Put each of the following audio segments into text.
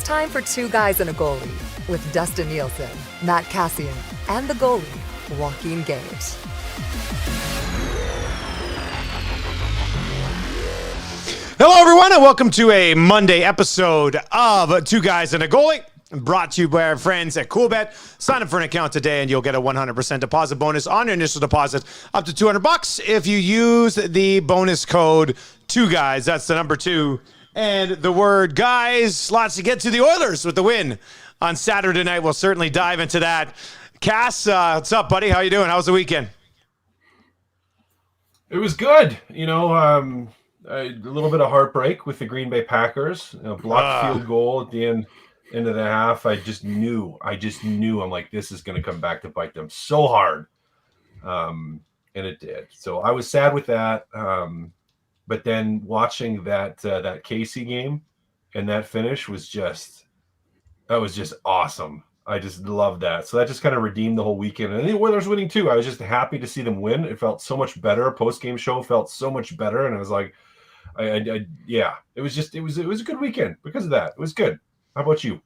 It's time for Two Guys and a Goalie with Dustin Nielson, Matt Cassian, and the goalie, Joaquin Gage. Hello, everyone, and welcome to a Monday episode of Two Guys and a Goalie, brought to you by our friends at CoolBet. Sign up for an account today, and you'll get a 100% deposit bonus on your initial deposit, up to $200 if you use the bonus code 2GUYS. That's the number 2 and the word guys. Lots to get to. The Oilers with the win on Saturday night. We'll certainly dive into that. Kass, what's up, buddy? How you doing? How was the weekend? It was good. A little bit of heartbreak with the Green Bay Packers. Blocked field goal at the end of the half. I just knew. I'm like, this is going to come back to bite them so hard. And it did. So I was sad with that. But then watching that KC game and that finish was just awesome. I just loved that. So that just kind of redeemed the whole weekend. And the Oilers winning too. I was just happy to see them win. It felt so much better. Post-game show felt so much better. And I was like, it was a good weekend because of that. It was good. How about you?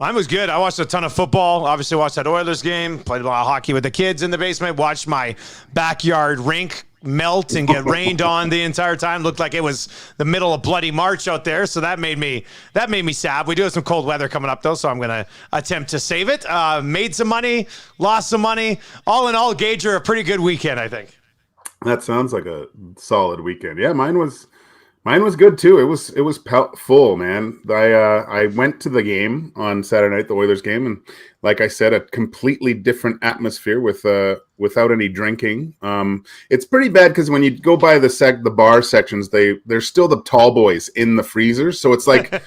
Mine was good. I watched a ton of football. Obviously watched that Oilers game. Played a lot of hockey with the kids in the basement. Watched my backyard rink melt and get rained on the entire time. Looked like it was the middle of bloody March out there. So that made me sad. We do have some cold weather coming up though, so I'm gonna attempt to save it. Made some money, lost some money. All in all, Gage, a pretty good weekend, I think. That sounds like a solid weekend. Yeah, mine was good too. It was full, man. I went to the game on Saturday night, the Oilers game, and like I said, a completely different atmosphere without any drinking. It's pretty bad because when you go by the bar sections, there's still the tall boys in the freezers, so it's like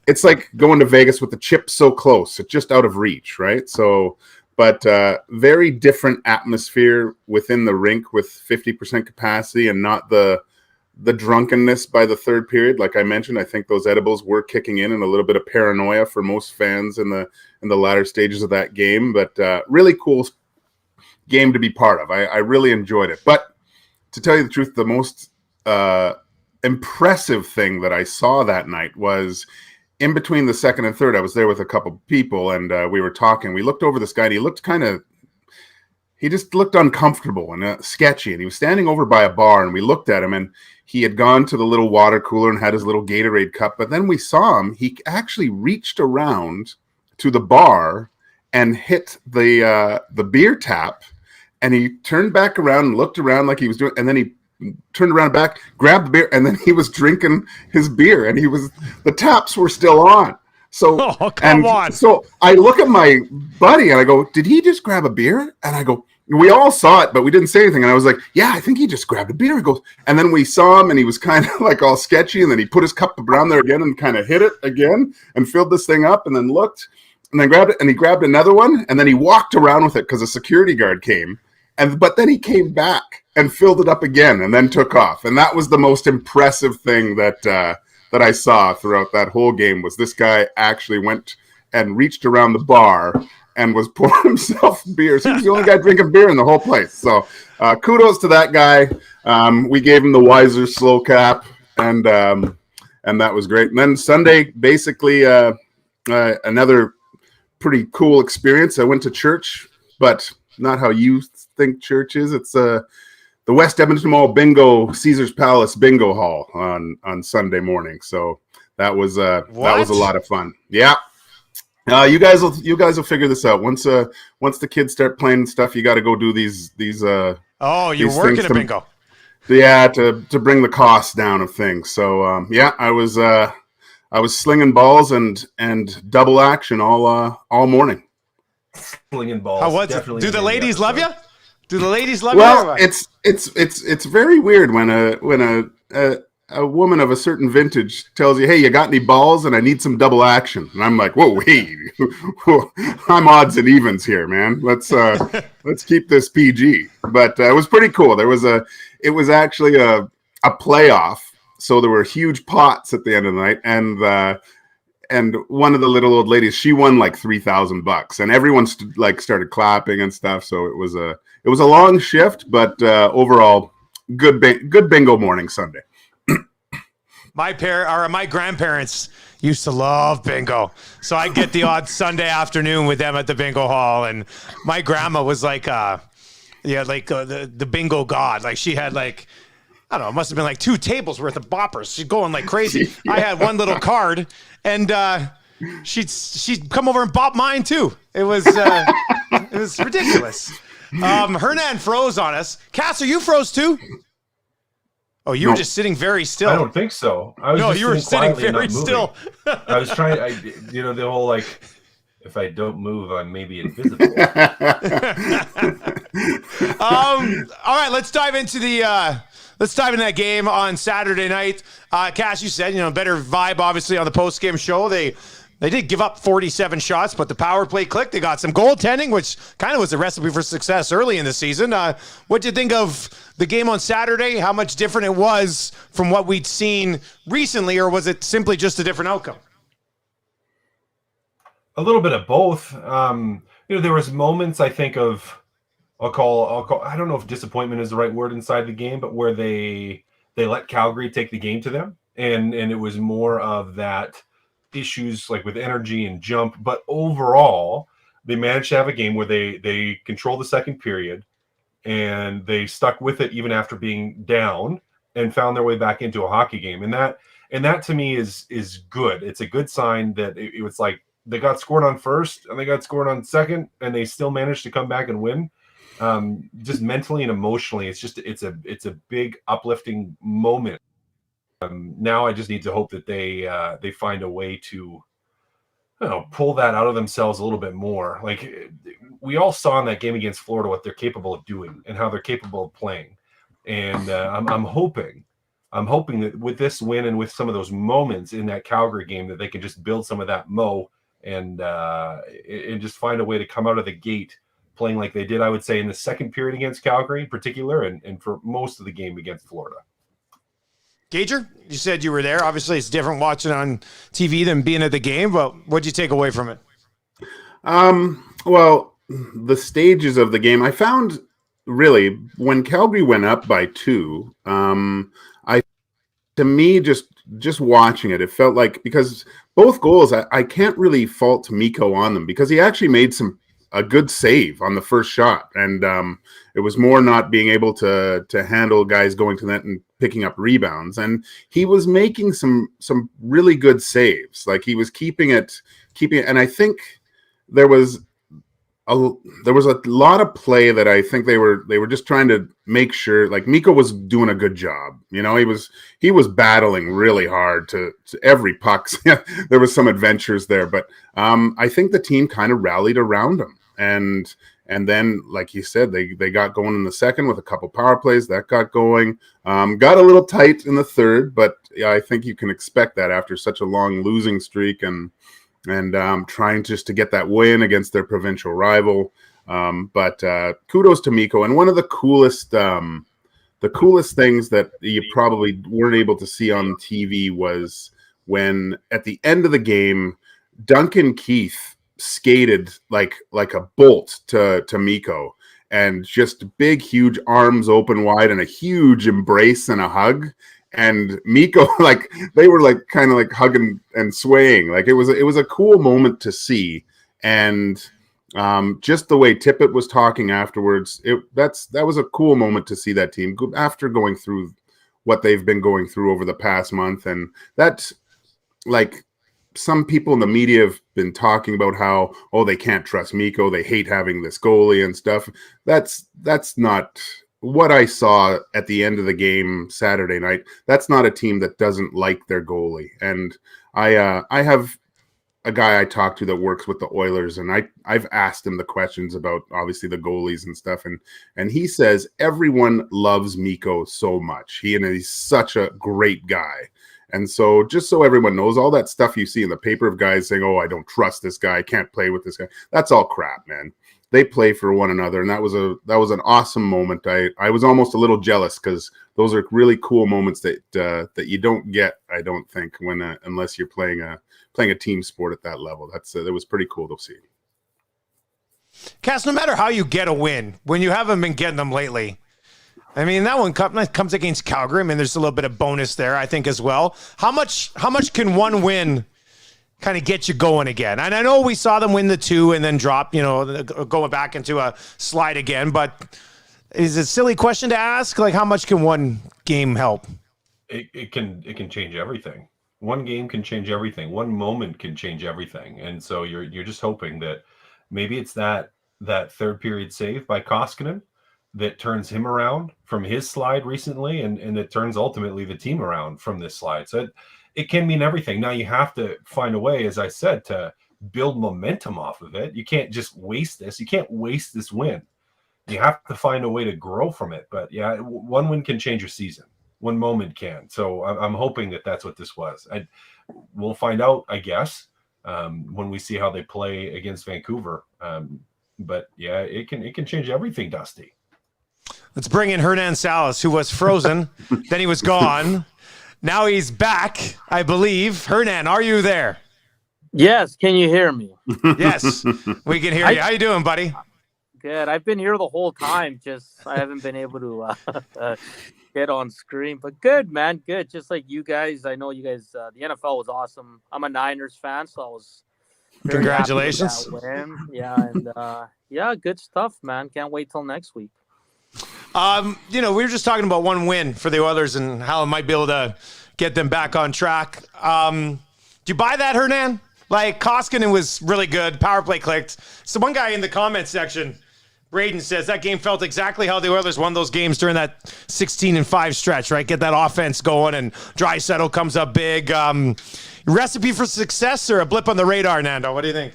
it's like going to Vegas with the chips so close, it's just out of reach, right? So. But very different atmosphere within the rink with 50% capacity and not the drunkenness by the third period. Like I mentioned, I think those edibles were kicking in and a little bit of paranoia for most fans in the latter stages of that game. But really cool game to be part of. I really enjoyed it. But to tell you the truth, the most impressive thing that I saw that night was in between the second and third. I was there with a couple of people, and we were talking. We looked over this guy, and he just looked uncomfortable and sketchy. And he was standing over by a bar, and we looked at him, and he had gone to the little water cooler and had his little Gatorade cup. But then we saw him. He actually reached around to the bar and hit the beer tap, and he turned back around and looked around like he was doing, and then he turned around back, grabbed the beer, and then he was drinking his beer, and the taps were still on. So, come on. So I look at my buddy and I go, did he just grab a beer? And I go, we all saw it, but we didn't say anything. And I was like, yeah, I think he just grabbed a beer. He goes, and then we saw him and he was kind of like all sketchy. And then he put his cup around there again and kind of hit it again and filled this thing up and then looked and then grabbed it and he grabbed another one. And then he walked around with it because a security guard came. But then he came back and filled it up again and then took off. And that was the most impressive thing that I saw throughout that whole game was this guy actually went and reached around the bar and was pouring himself beer. So he was the only guy drinking beer in the whole place. So kudos to that guy. We gave him the Weiser slow cap, and that was great. And then Sunday, basically another pretty cool experience. I went to church, but not how you think church is. It's the West Edmonton Mall Bingo, Caesar's Palace Bingo Hall on Sunday morning. So that was a lot of fun. Yeah. You guys will figure this out. Once the kids start playing stuff, you got to go do these. You're working at bingo. Yeah, to bring the costs down of things. So I was slinging balls and double action all morning. Slinging balls. How was it? Do the ladies love you? Do the ladies love you? Well, it's very weird when a woman of a certain vintage tells you, "Hey, you got any balls?" and I need some double action, and I'm like, "Whoa, wait, I'm odds and evens here, man. Let's keep this PG." But it was pretty cool. It was actually a playoff, so there were huge pots at the end of the night, and one of the little old ladies, she won like $3,000, and everyone started clapping and stuff. So it was a long shift, but overall, good bingo morning Sunday. My grandparents used to love bingo. So I get the odd Sunday afternoon with them at the bingo hall. And my grandma was like, the bingo god. Like she had like, I don't know, it must have been like 2 tables worth of boppers. She's going like crazy. Yeah. I had one little card, and she'd come over and bop mine too. It was ridiculous. Hernan froze on us. Kass, are you froze too? Oh, you were just sitting very still. I don't think so. You were sitting very still. I was trying. The whole like, if I don't move, I'm maybe invisible. All right, let's dive into that game on Saturday night. Kass, you said, better vibe obviously on the post-game show. They did give up 47 shots, but the power play clicked. They got some goaltending, which kind of was a recipe for success early in the season. What do you think of the game on Saturday? How much different it was from what we'd seen recently, or was it simply just a different outcome? A little bit of both. There was moments I think of, I'll call, I don't know if disappointment is the right word inside the game, but where they let Calgary take the game to them. And it was more of that issues like with energy and jump. But overall, they managed to have a game where they controlled the second period and they stuck with it even after being down and found their way back into a hockey game. And that to me is good. It's a good sign that it was like they got scored on first and they got scored on second and they still managed to come back and win. Just mentally and emotionally, it's a big uplifting moment. Now I just need to hope that they find a way to, pull that out of themselves a little bit more. Like we all saw in that game against Florida what they're capable of doing and how they're capable of playing. And I'm hoping that with this win and with some of those moments in that Calgary game that they can just build some of that and just find a way to come out of the gate playing like they did, I would say, in the second period against Calgary in particular, and for most of the game against Florida. Gager, you said you were there. Obviously, it's different watching on TV than being at the game, but what did you take away from it? Well, the stages of the game, I found really when Calgary went up by 2, to me, just watching it, it felt like, because both goals, I can't really fault Mikko on them because he actually made a good save on the first shot. And it was more not being able to handle guys going to net and picking up rebounds. And he was making some really good saves. Like he was keeping it. And I think there was a lot of play that I think they were just trying to make sure, like Mikko was doing a good job. He was battling really hard to every puck. There was some adventures there, but I think the team kind of rallied around him. And then, like you said, they got going in the second with a couple power plays that got going. Got a little tight in the third, but yeah, I think you can expect that after such a long losing streak and trying just to get that win against their provincial rival. But kudos to Mikko. And one of the coolest things that you probably weren't able to see on TV was when at the end of the game, Duncan Keith skated like a bolt to Mikko, and just big, huge arms open wide and a huge embrace and a hug. And Mikko, like they were like kind of like hugging and swaying. Like it was a cool moment to see. And just the way Tippett was talking afterwards, that was a cool moment to see that team after going through what they've been going through over the past month. And that's like, some people in the media have been talking about how, they can't trust Mikko. They hate having this goalie and stuff. That's not what I saw at the end of the game Saturday night. That's not a team that doesn't like their goalie. And I have a guy I talked to that works with the Oilers, and I've asked him the questions about obviously the goalies and stuff. And he says everyone loves Mikko so much. He's such a great guy. And so just so everyone knows, all that stuff you see in the paper of guys saying, I don't trust this guy, I can't play with this guy, that's all crap, man. They play for one another, and that was an awesome moment. I was almost a little jealous because those are really cool moments that you don't get, I don't think, when unless you're playing a team sport at that level. That was pretty cool to see. Kass, no matter how you get a win, when you haven't been getting them lately, I mean, that one comes against Calgary. I mean, there's a little bit of bonus there, I think, as well. How much can one win kind of get you going again? And I know we saw them win the 2 and then drop, going back into a slide again, but is it a silly question to ask? Like, how much can one game help? It can change everything. One game can change everything. One moment can change everything. And so you're just hoping that maybe it's that third period save by Koskinen that turns him around from his slide recently, and it turns ultimately the team around from this slide. So it can mean everything. Now you have to find a way, as I said, to build momentum off of it. You can't just waste this. You can't waste this win. You have to find a way to grow from it. But yeah, one win can change your season. One moment can. So I'm hoping that that's what this was. We'll find out, I guess, when we see how they play against Vancouver. But yeah, it can change everything, Dusty. Let's bring in Hernan Salas, who was frozen. Then he was gone. Now he's back, I believe. Hernan, are you there? Yes. Can you hear me? Yes, we can hear you. How you doing, buddy? Good. I've been here the whole time. Just I haven't been able to get on screen. But good, man. Good. Just like you guys. I know you guys. The NFL was awesome. I'm a Niners fan, so I was very Congratulations. happy with that win. Yeah, and yeah, good stuff, man. Can't wait till next week. We were just talking about one win for the Oilers and how it might be able to get them back on track. Do you buy that, Hernan? Like, Koskinen was really good. Power play clicked. So one guy in the comment section, Braden, says that game felt exactly how the Oilers won those games during that 16-5 stretch, right? Get that offense going, and Draisaitl comes up big. Recipe for success or a blip on the radar, Nando? What do you think?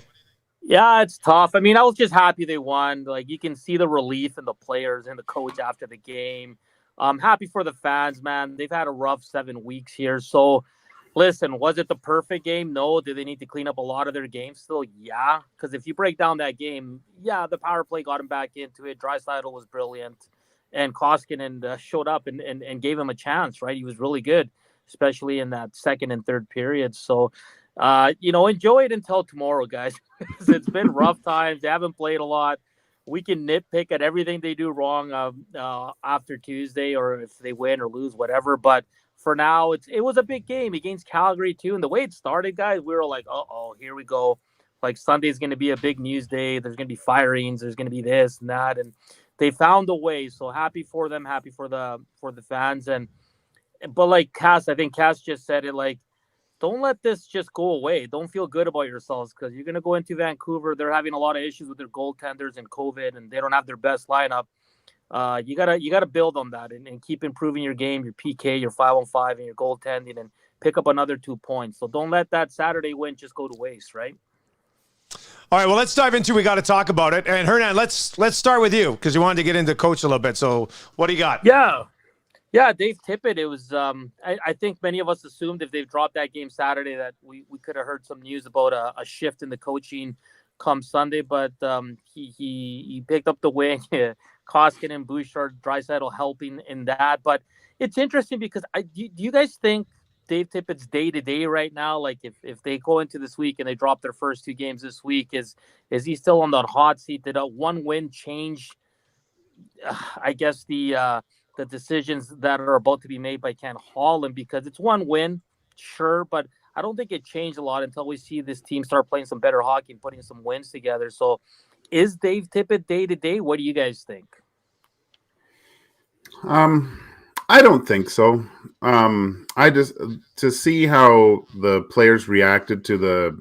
Yeah, it's tough. I mean, I was just happy they won. Like, you can see the relief in the players and the coach after the game. I'm happy for the fans, man. They've had a rough 7 weeks here. So, listen, was it the perfect game? No. Do they need to clean up a lot of their games still? Yeah. Because if you break down that game, yeah, the power play got him back into it. Draisaitl was brilliant. And Koskinen showed up and gave him a chance, right? He was really good, especially in that second and third period. So, enjoy it until tomorrow, guys. It's been rough times. They haven't played a lot. We can nitpick at everything they do wrong after Tuesday, or if they win or lose, whatever. But for now, it was a big game against Calgary too. And the way it started, guys, we were like, uh-oh, here we go. Like, Sunday's going to be a big news day. There's going to be firings. There's going to be this and that. And they found a way. So happy for them. Happy for the fans. But like Kass, I think Kass just said it, like, don't let this just go away. Don't feel good about yourselves, because you're going to go into Vancouver. They're having a lot of issues with their goaltenders and COVID, and they don't have their best lineup. You gotta build on that and keep improving your game, your PK, your 5-on-5, and your goaltending, and pick up another 2 points. So don't let that Saturday win just go to waste, right? All right, well, let's dive into we got to talk about it. And Hernan, let's start with you, because you wanted to get into coach a little bit. So what do you got? Yeah, Dave Tippett. It was I think many of us assumed if they've dropped that game Saturday that we could have heard some news about a shift in the coaching come Sunday, but he picked up the win. Koskinen, Bouchard, Draisaitl helping in that. But it's interesting because do you guys think Dave Tippett's day-to-day right now, like if they go into this week and they drop their first 2 games this week, is he still on that hot seat? Did a one win change, I guess, the decisions that are about to be made by Ken Holland? Because it's one win, sure, but I don't think it changed a lot until we see this team start playing some better hockey and putting some wins together. So is Dave Tippett day-to-day? What do you guys think? I don't think so. I just to see how the players reacted to the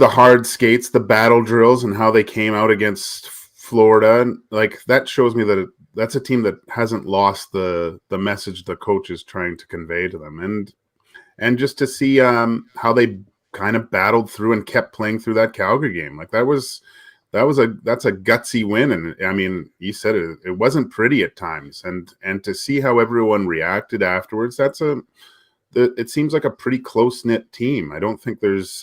hard skates, the battle drills, and how they came out against Florida, like, that shows me that that's a team that hasn't lost the message the coach is trying to convey to them, and just to see how they kind of battled through and kept playing through that Calgary game, like that's a gutsy win. And I mean, you said it wasn't pretty at times, and to see how everyone reacted afterwards, it seems like a pretty close-knit team. I don't think he's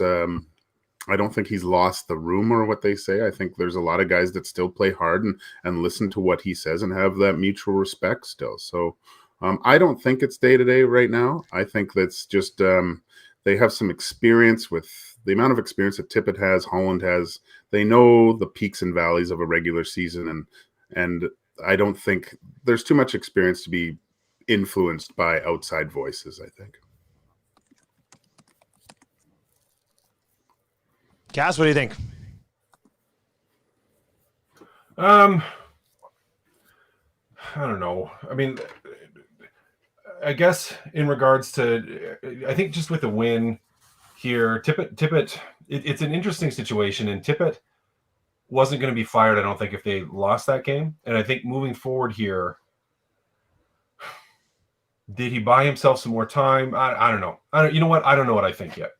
lost the room, or what they say. I think there's a lot of guys that still play hard and listen to what he says and have that mutual respect still. So I don't think it's day-to-day right now. I think that's just they have some experience with the amount of experience that Tippett has, Holland has. They know the peaks and valleys of a regular season, and I don't think there's too much experience to be influenced by outside voices, I think. Kass, what do you think? I don't know. I mean, I guess in regards to, I think just with the win here, Tippett, it's an interesting situation, and Tippett wasn't going to be fired, I don't think, if they lost that game. And I think moving forward here, did he buy himself some more time? I don't know. You know what? I don't know what I think yet.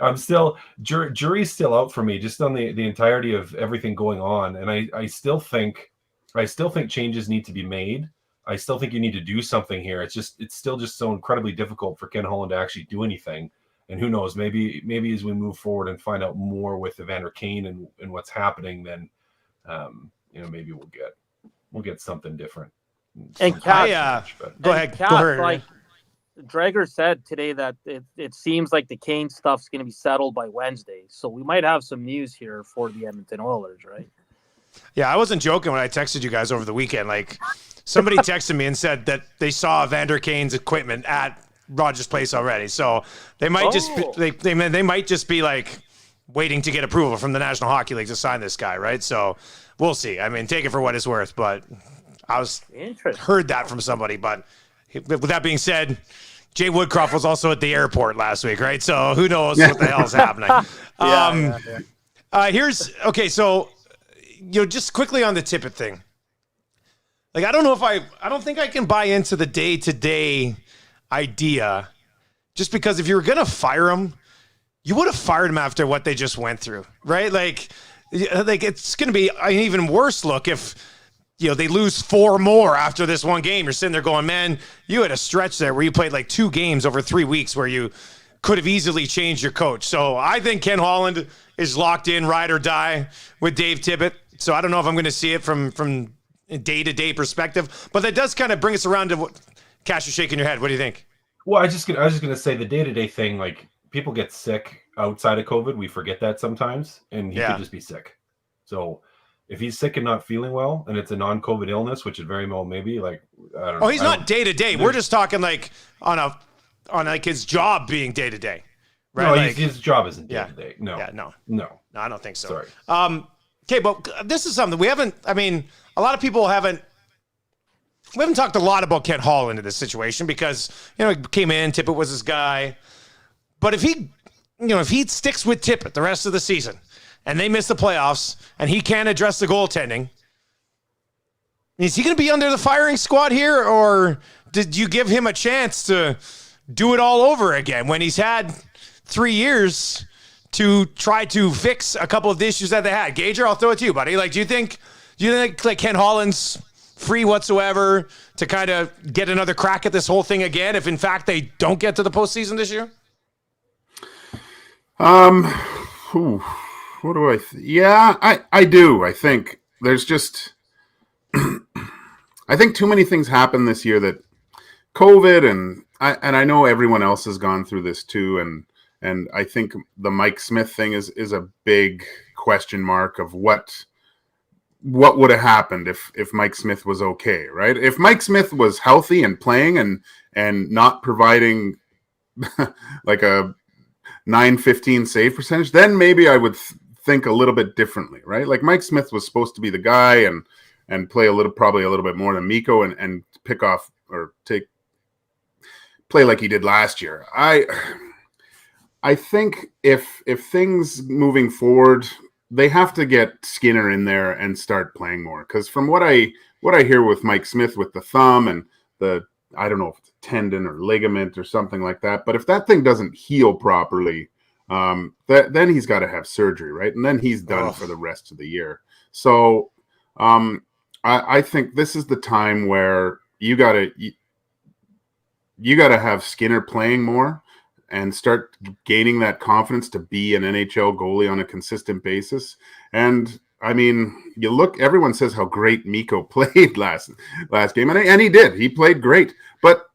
I'm still, jury's still out for me, just on the entirety of everything going on. And I still think changes need to be made. I still think you need to do something here. It's still just so incredibly difficult for Ken Holland to actually do anything. And who knows, maybe as we move forward and find out more with Evander Kane and what's happening, then maybe we'll get something different. And Kass, go ahead. Like Drager said today that it seems like the Kane stuff's going to be settled by Wednesday. So we might have some news here for the Edmonton Oilers, right? Yeah, I wasn't joking when I texted you guys over the weekend. Like, somebody texted me and said that they saw Evander Kane's equipment at Rogers Place already. So they might they might just be like waiting to get approval from the National Hockey League to sign this guy, right? So we'll see. I mean, take it for what it's worth, but I heard that from somebody. But with that being said, Jay Woodcroft was also at the airport last week, right? So who knows what the hell's happening? So just quickly on the Tippett thing. Like, I don't think I can buy into the day-to-day idea, just because if you were going to fire him, you would have fired him after what they just went through, right? Like it's going to be an even worse look if, they lose 4 more after this one game. You're sitting there going, man, you had a stretch there where you played like 2 games over 3 weeks where you could have easily changed your coach. So I think Ken Holland is locked in, ride or die with Dave Tippett. So I don't know if I'm going to see it from day-to-day perspective, but that does kind of bring us around to what Kass, you're shaking your head. What do you think? Well, I was just going to say the day-to-day thing, like, people get sick outside of COVID. We forget that sometimes, and he could just be sick. So if he's sick and not feeling well, and it's a non-COVID illness, which it very well may be, like, I don't know. Oh, he's not day-to-day. We're just talking like on like his job being day-to-day, right? No, like, his job isn't day-to-day. No. Yeah, no, I don't think so. Sorry. Okay, but this is something we haven't, a lot of people haven't, we haven't talked a lot about Ken Holland in this situation because, he came in, Tippett was his guy. But if he sticks with Tippett the rest of the season and they miss the playoffs and he can't address the goaltending, is he going to be under the firing squad here, or did you give him a chance to do it all over again when he's had 3 years to try to fix a couple of the issues that they had? Gager, I'll throw it to you, buddy. Like, do you think like Ken Holland's free whatsoever to kind of get another crack at this whole thing again if in fact they don't get to the postseason this year? What do I I do. I think there's just I think too many things happen this year that COVID and I know everyone else has gone through this too, and I think the Mike Smith thing is a big question mark of what would have happened if Mike Smith was okay, right? If Mike Smith was healthy and playing and not providing like a 915 save percentage, then maybe I would think a little bit differently, right? Like, Mike Smith was supposed to be the guy and play probably a little bit more than Mikko and pick off or play like he did last year. I think if things moving forward, they have to get Skinner in there and start playing more. Because from what I hear with Mike Smith with the thumb and I don't know if it's a tendon or ligament or something like that, but if that thing doesn't heal properly, then he's got to have surgery, right? And then he's done for the rest of the year. So I think this is the time where you gotta have Skinner playing more and start gaining that confidence to be an NHL goalie on a consistent basis. And you look, everyone says how great Mikko played last game, and he did. He played great. But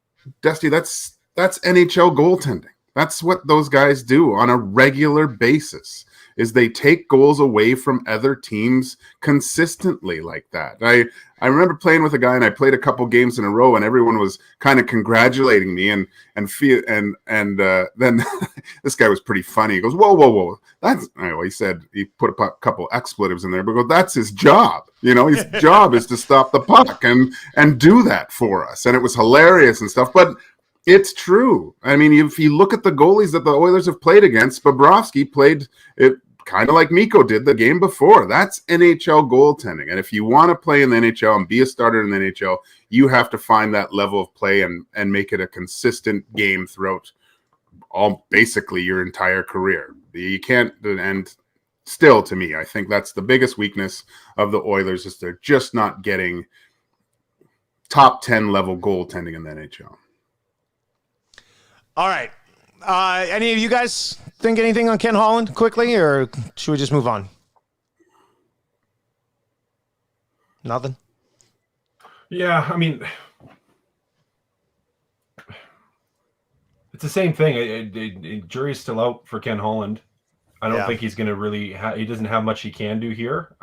Dusty, that's NHL goaltending. That's what those guys do on a regular basis. is they take goals away from other teams consistently like that. I remember playing with a guy, and I played a couple games in a row, and everyone was kind of congratulating me, and then this guy was pretty funny. He goes, whoa, that's, he said, he put a couple expletives in there, but that's his job. His job is to stop the puck and do that for us. And it was hilarious and stuff, but it's true. I mean, if you look at the goalies that the Oilers have played against, Bobrovsky played it kind of like Mikko did the game before. That's NHL goaltending. And if you want to play in the NHL and be a starter in the NHL, you have to find that level of play and make it a consistent game throughout basically your entire career. You can't, and still to me, I think that's the biggest weakness of the Oilers is they're just not getting top 10 level goaltending in the NHL. All right. Any of you guys think anything on Ken Holland quickly, or should we just move on? Nothing? Yeah, I mean, it's the same thing. Jury's still out for Ken Holland. I don't think he's going to really he doesn't have much he can do here.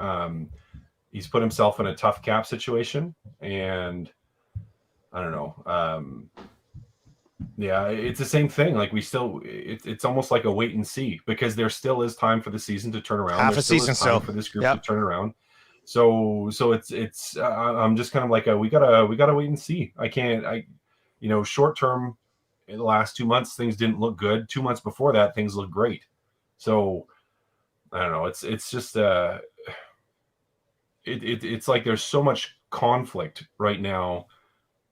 He's put himself in a tough cap situation, and I don't know. Yeah, it's the same thing. Like it's almost like a wait and see, because there still is time for the season to turn around. Half a season still for this group to turn around. So it's I'm just kind of like we gotta wait and see. Short term, in the last 2 months things didn't look good. 2 months before that things looked great. So I don't know. It's just it's like there's so much conflict right now.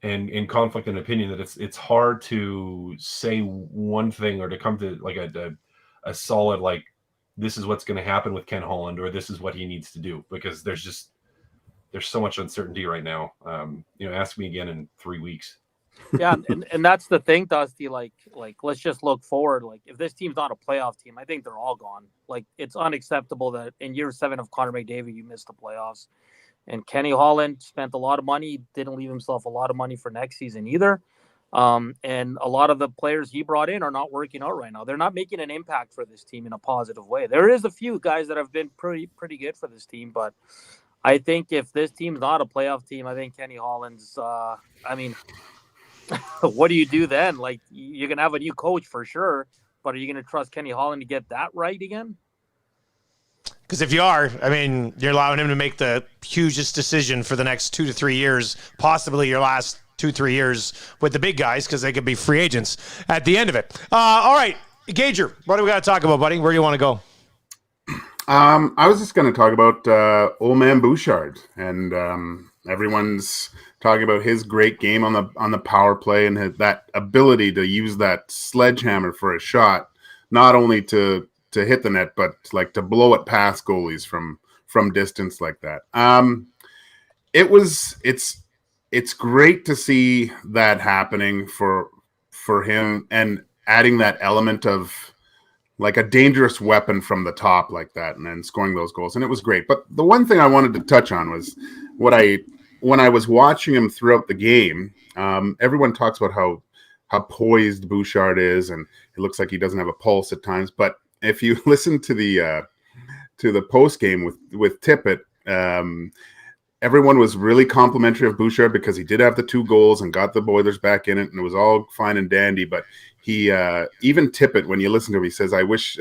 And in conflict and opinion that it's hard to say one thing or to come to like a solid, like, this is what's going to happen with Ken Holland, or this is what he needs to do, because there's so much uncertainty right now. Ask me again in 3 weeks. Yeah. And that's the thing, Dusty, like, let's just look forward. Like, if this team's not a playoff team, I think they're all gone. Like, it's unacceptable that in year 7 of Connor McDavid, you missed the playoffs. And Kenny Holland spent a lot of money, didn't leave himself a lot of money for next season either. And a lot of the players he brought in are not working out right now. They're not making an impact for this team in a positive way. There is a few guys that have been pretty good for this team, but I think if this team's not a playoff team, I think Kenny Holland's, what do you do then? Like, you're going to have a new coach for sure, but are you going to trust Kenny Holland to get that right again? Because if you are, you're allowing him to make the hugest decision for the next 2 to 3 years, possibly your last 2-3 years with the big guys, because they could be free agents at the end of it. All right, Gager, what do we got to talk about, buddy? Where do you want to go? I was just going to talk about old man Bouchard, and everyone's talking about his great game on the power play and that ability to use that sledgehammer for a shot, not only to hit the net, but like to blow it past goalies from distance like that. It's great to see that happening for him, and adding that element of like a dangerous weapon from the top like that, and then scoring those goals. And it was great. But the one thing I wanted to touch on was when I was watching him throughout the game, everyone talks about how poised Bouchard is, and it looks like he doesn't have a pulse at times. But if you listen to the post game with Tippett, everyone was really complimentary of Bouchard because he did have the 2 goals and got the Oilers back in it, and it was all fine and dandy. But he, even Tippett, when you listen to him, he says, "I wish,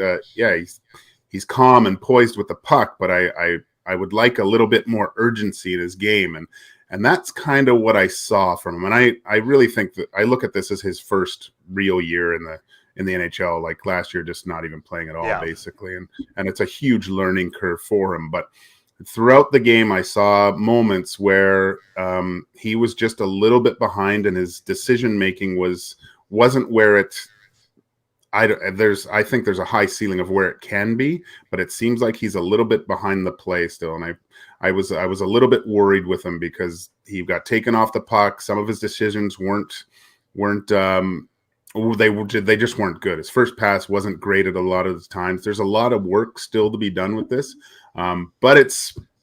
he's calm and poised with the puck, but I would like a little bit more urgency in his game." And that's kind of what I saw from him. And I really think that I look at this as his first real year in the NHL, like last year, just not even playing at all, basically. And it's a huge learning curve for him. But throughout the game, I saw moments where he was just a little bit behind, and his decision-making wasn't where I think there's a high ceiling of where it can be, but it seems like he's a little bit behind the play still. And I was a little bit worried with him because he got taken off the puck. Some of his decisions weren't they just weren't good. His first pass wasn't great at a lot of the times. There's a lot of work still to be done with this, but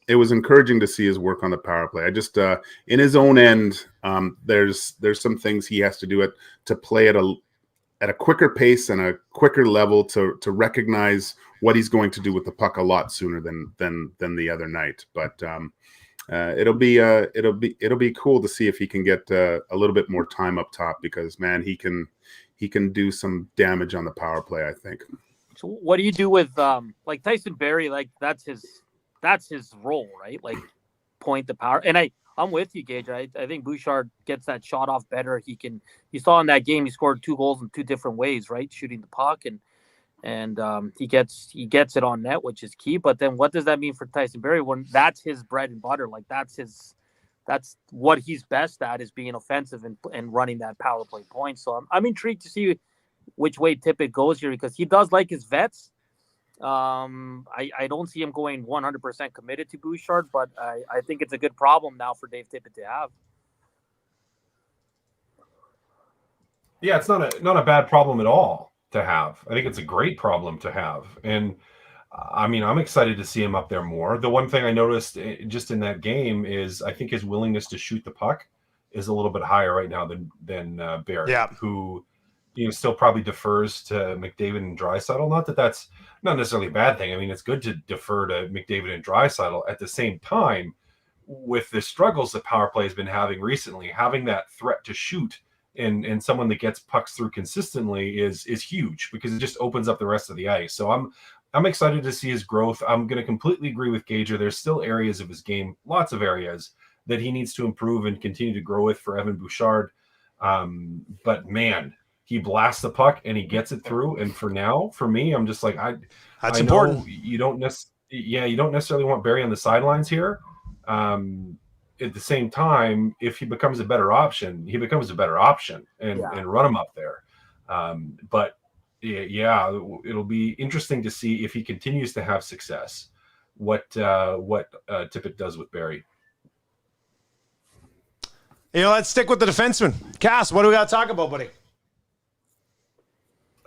it was encouraging to see his work on the power play. I just in his own end, there's some things he has to do to play at at a quicker pace and a quicker level to recognize what he's going to do with the puck a lot sooner than the other night. But it'll be cool to see if he can get a little bit more time up top, because man, he can do some damage on the power play, I think. So what do you do with like Tyson Barrie? Like that's his role, right? Like point the power. And I'm with you, Gage. I think Bouchard gets that shot off better. You saw in that game he scored 2 goals in 2 different ways, right? Shooting the puck and he gets it on net, which is key. But then what does that mean for Tyson Barrie when that's his bread and butter? Like that's what he's best at, is being offensive and running that power play point. So I'm intrigued to see which way Tippett goes here, because he does like his vets. I don't see him going 100% committed to Bouchard, but I think it's a good problem now for Dave Tippett to have. Yeah, it's not a bad problem at all to have. I think it's a great problem to have. And I mean, I'm excited to see him up there more. The one thing I noticed just in that game is I think his willingness to shoot the puck is a little bit higher right now than Barrie, who still probably defers to McDavid and Draisaitl. Not that that's not necessarily a bad thing. I mean, it's good to defer to McDavid and Draisaitl. At the same time, with the struggles that power play has been having recently, having that threat to shoot and someone that gets pucks through consistently is huge, because it just opens up the rest of the ice. So I'm excited to see his growth. I'm going to completely agree with Gager. There's still areas of his game, lots of areas that he needs to improve and continue to grow with for Evan Bouchard. But man, he blasts the puck and he gets it through. And for me, I'm just like, that's important. You don't necessarily want Barrie on the sidelines here. At the same time, if he becomes a better option, he becomes a better option, and run him up there. But yeah, it'll be interesting to see if he continues to have success, what Tippett does with Barrie. Let's stick with the defenseman. Kass, what do we got to talk about, buddy?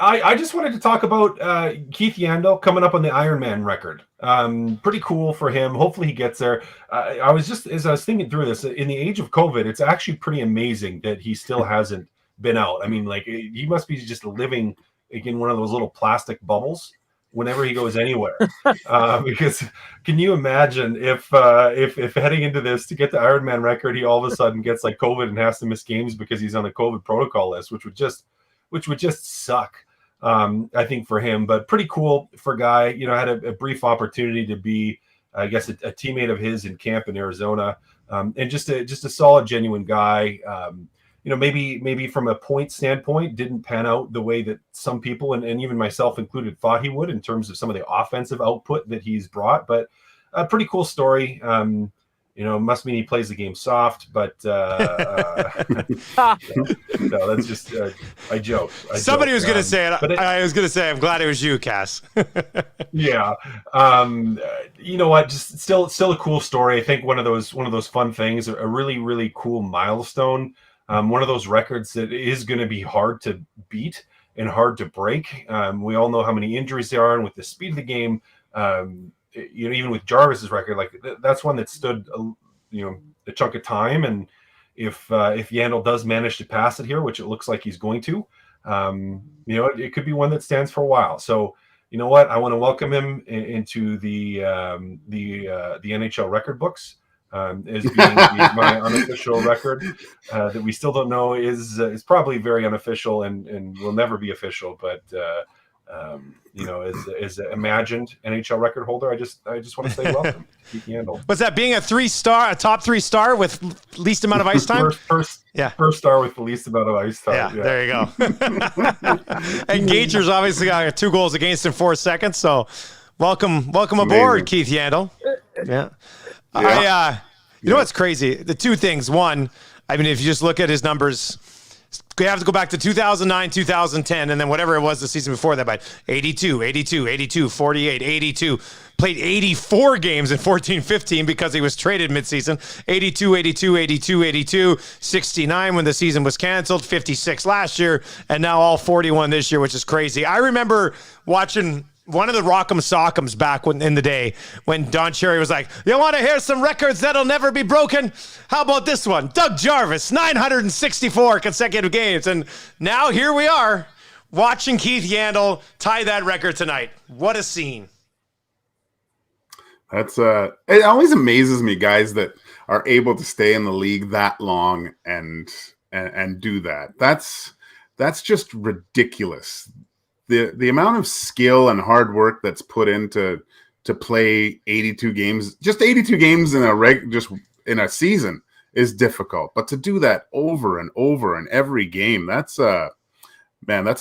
I just wanted to talk about Keith Yandle coming up on the Ironman record. Pretty cool for him. Hopefully he gets there. As I was thinking through this, in the age of COVID, it's actually pretty amazing that he still hasn't been out. I mean, like, he must be just living in one of those little plastic bubbles whenever he goes anywhere. Because can you imagine if heading into this to get the Ironman record, he all of a sudden gets like COVID and has to miss games because he's on the COVID protocol list, which would just suck. I think for him, but pretty cool for Guy. Had a brief opportunity to be, I guess, a teammate of his in camp in Arizona, and just a solid, genuine guy. Maybe from a point standpoint, didn't pan out the way that some people, and even myself included, thought he would in terms of some of the offensive output that he's brought. But a pretty cool story. Must mean he plays the game soft, but no, that's just I joke. Somebody was going to say it. I was going to say, I'm glad it was you, Kass. Yeah. You know what? Just still a cool story. I think one of those fun things, a really, really cool milestone. One of those records that is going to be hard to beat and hard to break. We all know how many injuries there are, and with the speed of the game, even with Jarvis's record, like that's one that stood, a chunk of time. And if Yandle does manage to pass it here, which it looks like he's going to, it could be one that stands for a while. So, you know what? I want to welcome him into the NHL record books as being my unofficial record that we still don't know is probably very unofficial and will never be official, but. As an imagined NHL record holder, I just want to say welcome, Keith Yandle. Was that being a top 3 star with least amount of ice time? First star with the least amount of ice time. Yeah. There you go. And Gager's obviously got 2 goals against in 4 seconds. So welcome aboard, Keith Yandle. Yeah. You know what's crazy? The 2 things. One, I mean, if you just look at his numbers. You have to go back to 2009, 2010, and then whatever it was the season before that, by 82, 48, 82. Played 84 games in 14-15 because he was traded midseason. 82, 69 when the season was canceled, 56 last year, and now all 41 this year, which is crazy. I remember watching one of the Rock'em Sock'ems back in the day when Don Cherry was like, you want to hear some records that'll never be broken? How about this one? Doug Jarvis, 964 consecutive games. And now here we are watching Keith Yandle tie that record tonight. What a scene. That's it always amazes me, guys that are able to stay in the league that long and do that. That's just ridiculous. The amount of skill and hard work that's put into to play 82 games, just 82 games in a season is difficult. But to do that over and over in every game, that's a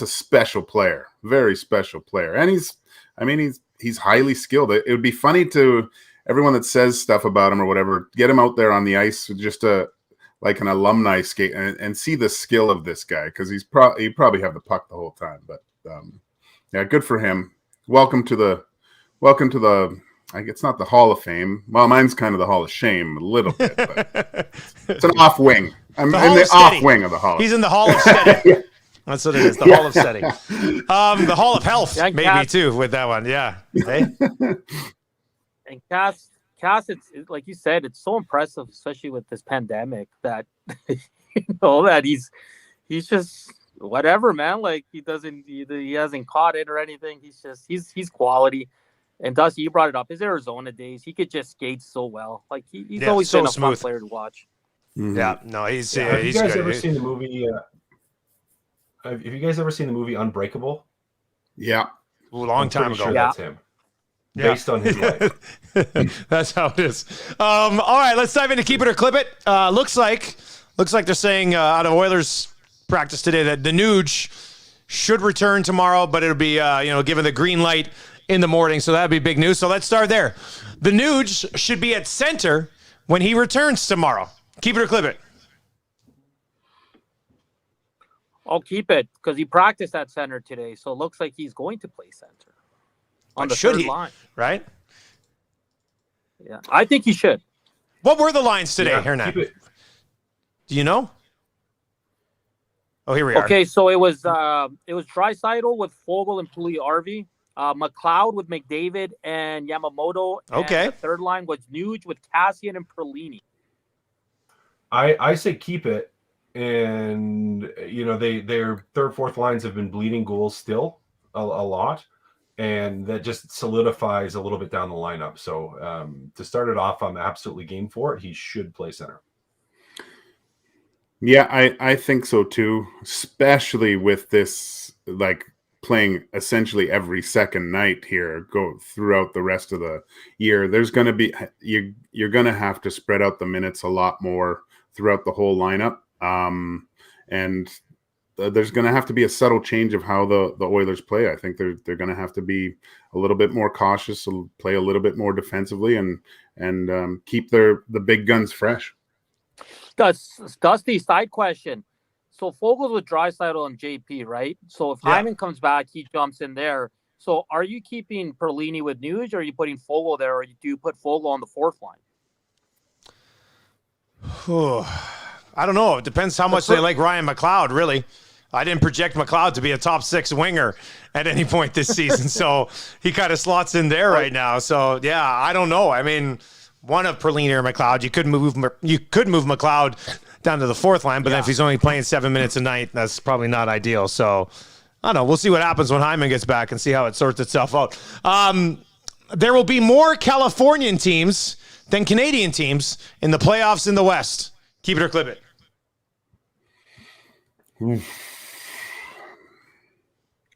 special player, very special player. And he's highly skilled. It would be funny to everyone that says stuff about him or whatever, get him out there on the ice just like an alumni skate and see the skill of this guy, because he probably have the puck the whole time. But yeah, good for him. Welcome to the it's not the Hall of Fame. Well, mine's kind of the Hall of Shame a little bit, but it's an off wing. I'm in the off wing of the Hall. He's in the Hall of Steady. Yeah. That's what it is, the Hall of Steady. The Hall of Health, maybe, too, with that one. Yeah. Hey? And Kass, it's like you said, it's so impressive, especially with this pandemic, that that he's just whatever, man. Like he hasn't caught it or anything. He's quality. And Dusty, you brought it up. His Arizona days, he could just skate so well. Like he's always been a fun player to watch. Mm-hmm. Yeah, no, he's have he's you guys good. ever seen the movie? Have you guys ever seen the movie Unbreakable? Yeah, A long time ago. Sure that's him. Yeah. Based on his life. That's how it is. All right, let's dive into Keep It or Clip It. Looks like they're saying out of Oilers practice today that the Nuge should return tomorrow, but it'll be given the green light in the morning, so that'd be big news. So let's start there. The Nuge should be at center when he returns tomorrow. Keep it or clip it. I'll keep it because he practiced at center today, so it looks like he's going to play center on the third line. Right? Yeah, I think he should. What were the lines today, Hernan? Keep it. Do you know? Oh, here we are. Okay, so it was Draisaitl with Fogle and Puliarvi, McLeod with McDavid and Yamamoto. Okay. And the third line was Nuge with Kassian and Perlini. I say keep it, and their third, fourth lines have been bleeding goals still a lot, and that just solidifies a little bit down the lineup. So to start it off, I'm absolutely game for it. He should play center. Yeah, I think so too, especially with this, like, playing essentially every second night here, go throughout the rest of the year. There's going to be, you're going to have to spread out the minutes a lot more throughout the whole lineup. And there's going to have to be a subtle change of how the Oilers play. I think they're going to have to be a little bit more cautious, play a little bit more defensively, and keep the big guns fresh. Dusty, side question. So Fogel's with Draisaitl and JP, right? So if Hyman comes back, he jumps in there. So are you keeping Perlini with Nuge, or are you putting Fogle there, or do you put Fogle on the fourth line? I don't know. It depends how much they like Ryan McLeod, really. I didn't project McLeod to be a top six winger at any point this season, so he kind of slots in there right now. So, yeah, I don't know. I mean, one of Perlini or McLeod, you could move McLeod down to the fourth line, but then if he's only playing 7 minutes a night, that's probably not ideal. So, I don't know. We'll see what happens when Hyman gets back and see how it sorts itself out. There will be more Californian teams than Canadian teams in the playoffs in the West. Keep it or clip it.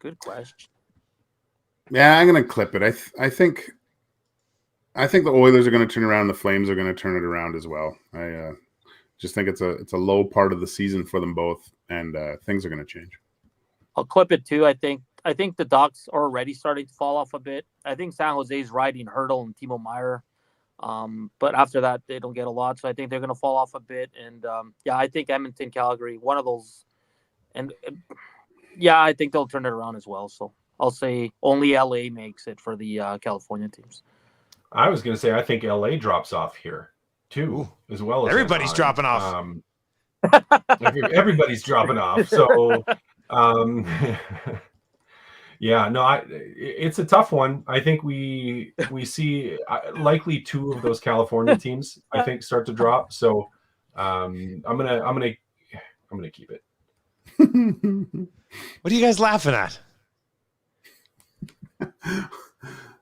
Good question. Yeah, I'm going to clip it. I think the Oilers are going to turn around. The Flames are going to turn it around as well. I just think it's a low part of the season for them both, and things are going to change. I'll clip it too. I think the Ducks are already starting to fall off a bit. I think San Jose's riding Hurdle and Timo Meier. But after that, they don't get a lot. So I think they're going to fall off a bit. And I think Edmonton, Calgary, one of those. And I think they'll turn it around as well. So I'll say only LA makes it for the California teams. I was going to say, I think LA drops off here too, as well as everybody's dropping off. Everybody's dropping off. So, it's a tough one. I think we see likely two of those California teams, I think, start to drop. So I'm gonna keep it. What are you guys laughing at?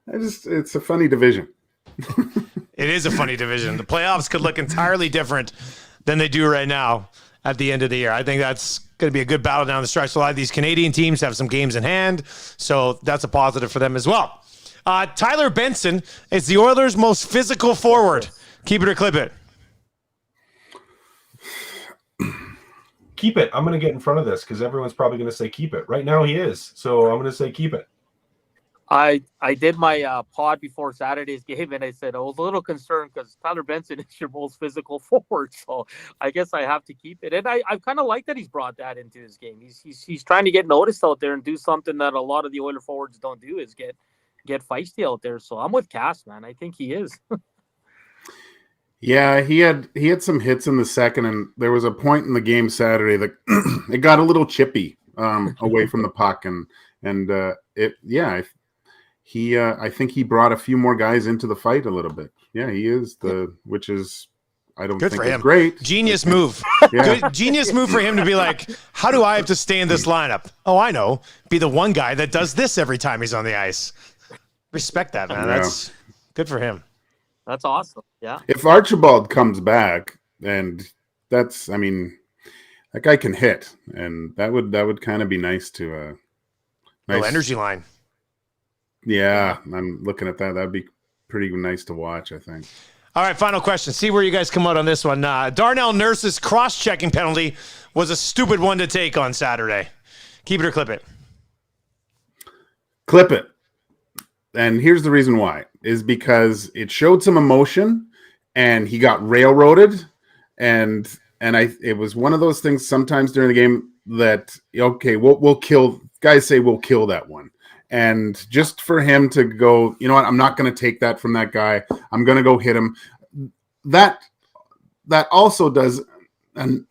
It's a funny division. It is a funny division. The playoffs could look entirely different than they do right now at the end of the year. I think that's going to be a good battle down the stretch. A lot of these Canadian teams have some games in hand, so that's a positive for them as well. Tyler Benson is the Oilers' most physical forward. Keep it or clip it? Keep it. I'm going to get in front of this because everyone's probably going to say keep it. Right now he is, so I'm going to say keep it. I did my pod before Saturday's game, and I said I was a little concerned because Tyler Benson is your most physical forward, so I guess I have to keep it. And I kind of like that he's brought that into his game. He's trying to get noticed out there and do something that a lot of the Oiler forwards don't do, is get feisty out there. So I'm with Kass, man. I think he is. Yeah, he had some hits in the second, and there was a point in the game Saturday that it got a little chippy away from the puck, I think he brought a few more guys into the fight a little bit. Yeah, he is which is, I don't Good think for is him. great. Genius move. Yeah. Good, genius move for him to be like, how do I have to stay in this lineup? Oh, I know. Be the one guy that does this every time he's on the ice. Respect that, man. Yeah. That's good for him. That's awesome. Yeah. If Archibald comes back, and that guy can hit, and that would kind of be nice to Little energy line. Yeah, I'm looking at that. That'd be pretty nice to watch, I think. All right, final question. See where you guys come out on this one. Darnell Nurse's cross-checking penalty was a stupid one to take on Saturday. Keep it or clip it? Clip it. And here's the reason why. Is because it showed some emotion, and he got railroaded, and it was one of those things sometimes during the game that, okay, we'll kill, guys say we'll kill that one. And just for him to go, you know what, I'm not going to take that from that guy. I'm going to go hit him. That also does, and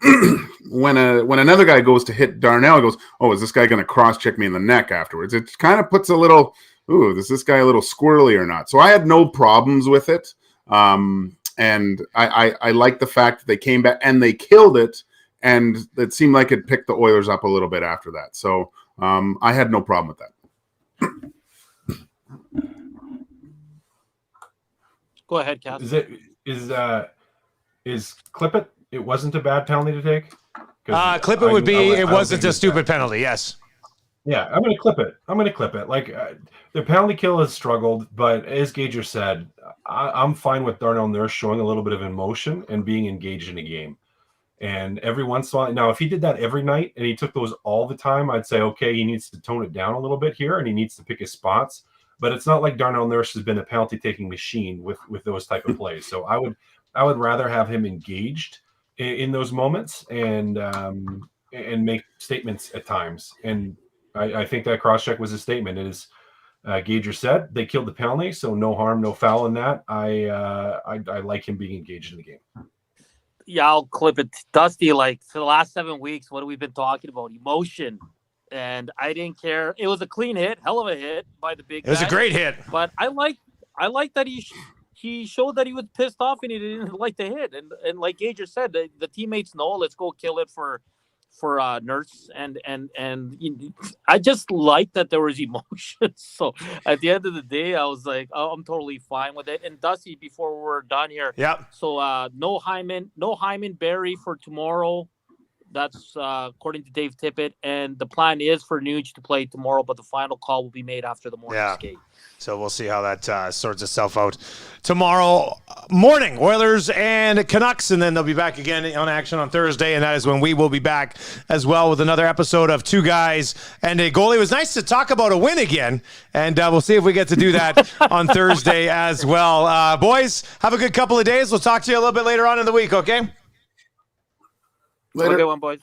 when another guy goes to hit Darnell, he goes, oh, is this guy going to cross-check me in the neck afterwards? It kind of puts a little, ooh, is this guy a little squirrely or not? So I had no problems with it. And I like the fact that they came back and they killed it, and it seemed like it picked the Oilers up a little bit after that. So I had no problem with that. Go ahead, Kass. Is clip it? It wasn't a bad penalty to take. Clip it would be. It wasn't a stupid penalty. Yes. Yeah, I'm going to clip it. Like the penalty kill has struggled, but as Gage said, I'm fine with Darnell Nurse showing a little bit of emotion and being engaged in a game. And every once in a while, now if he did that every night and he took those all the time, I'd say, okay, he needs to tone it down a little bit here and he needs to pick his spots. But it's not like Darnell Nurse has been a penalty taking machine with those type of plays. So I would rather have him engaged in those moments and make statements at times. And I think that cross check was a statement. It is Gager said they killed the penalty, so no harm, no foul in that. I like him being engaged in the game. Yeah, I'll clip it. Dusty, like for the last 7 weeks, what have we been talking about? Emotion. And I didn't care. It was a clean hit, hell of a hit by the big guy. It was a great hit. But I like that he showed that he was pissed off and he didn't like the hit. And like Gage said, the teammates know, let's go kill it for Nurse. And I just like that there was emotion. So at the end of the day, I was like, oh, I'm totally fine with it. And Dusty, before we're done here. Yeah. So no Hyman Berry for tomorrow. That's according to Dave Tippett, and the plan is for Nuge to play tomorrow, but the final call will be made after the morning skate. So we'll see how that sorts itself out tomorrow morning. Oilers and Canucks, and then they'll be back again on action on Thursday, and that is when we will be back as well with another episode of Two Guys and a Goalie. It was nice to talk about a win again, and we'll see if we get to do that on Thursday as well. Boys, have a good couple of days. We'll talk to you a little bit later on in the week, okay? Later. Have a good one, boys.